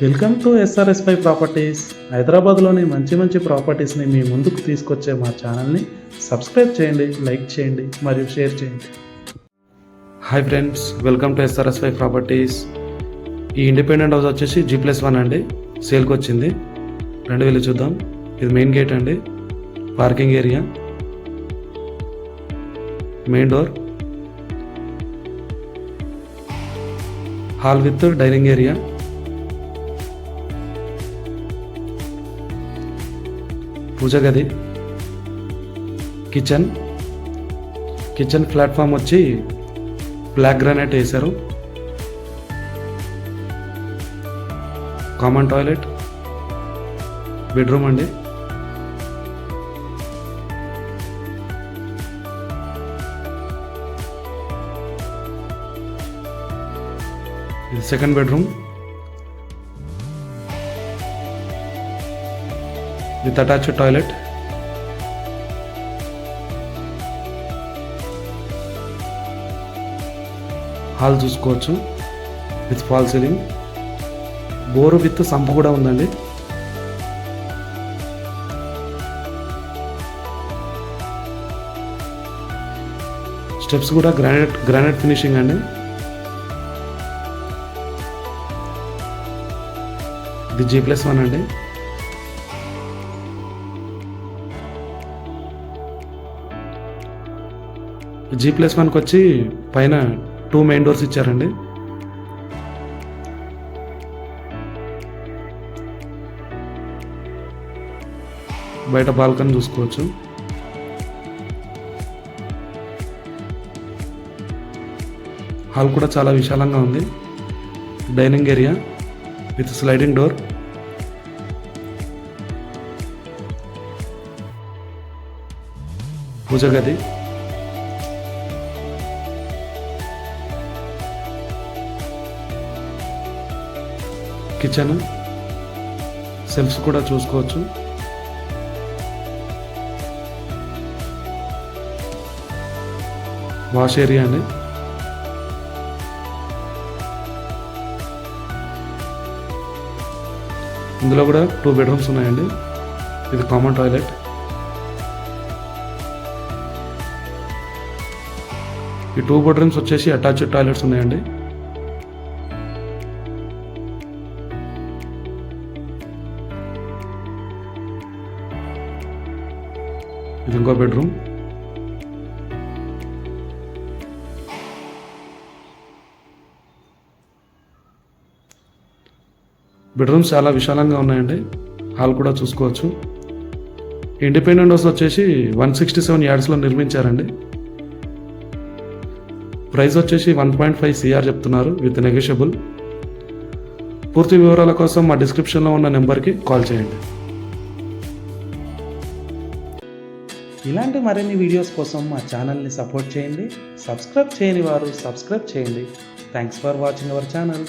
Welcome to SRS5 properties. హైదరాబాద్లోని మంచి ప్రాపర్టీస్ని మీ ముందుకు తీసుకొచ్చే మా ఛానల్ని సబ్స్క్రైబ్ చేయండి, లైక్ చేయండి మరియు షేర్ చేయండి. Hi friends, welcome to SRS5 properties. ఈ ఇండిపెండెంట్ హౌస్ వచ్చేసి G+1 అండి, సేల్కి వచ్చింది. రెండు వెళ్ళి చూద్దాం. ఇది మెయిన్ గేట్ అండి, parking area, main door, hall with dining area, పూజ గది, కిచెన్ ప్లాట్ఫామ్ వచ్చి బ్లాక్ గ్రానైట్ వేశారు. కామన్ టాయిలెట్, బెడ్రూమ్ అండి. ఇది second bedroom with attached toilet. Hall చూసుకోవచ్చు with fall ceiling, bore with sump కూడా ఉందండి. స్టెప్స్ కూడా గ్రానైట్ ఫినిషింగ్ అండి. ఇది G+1 అండి. G+1కి వచ్చి పైన 2 మెయిన్ డోర్స్ ఇచ్చారండి. బయట బాల్కనీ చూసుకోవచ్చు. హాల్ కూడా చాలా విశాలంగా ఉంది. Dining area with sliding door, పూజ గది, కిచెన్, సెల్ఫ్స్ కూడా చూసుకోవచ్చు. వాష్ ఏరియా అండి. ఇందులో కూడా 2 బెడ్రూమ్స్ ఉన్నాయండి. ఇది కామన్ టాయిలెట్. ఈ 2 బెడ్రూమ్స్ వచ్చేసి అటాచ్డ్ టాయిలెట్స్ ఉన్నాయండి. ఇది ఇంకో బెడ్రూమ్. బెడ్రూమ్స్ చాలా విశాలంగా ఉన్నాయండి. హాల్ కూడా చూసుకోవచ్చు. ఇండిపెండెంట్ హౌస్ వచ్చేసి 167 యార్డ్స్లో నిర్మించారండి. ప్రైస్ వచ్చేసి 1.5 CR చెప్తున్నారు విత్ నెగోషియబుల్. పూర్తి వివరాల కోసం మా డిస్క్రిప్షన్లో ఉన్న నెంబర్కి కాల్ చేయండి. ఇలాంటి మరిన్ని వీడియోస్ కోసం మా ఛానల్ని సపోర్ట్ చేయండి. సబ్స్క్రైబ్ చేయని వారు సబ్స్క్రైబ్ చేయండి. Thanks for watching our channel.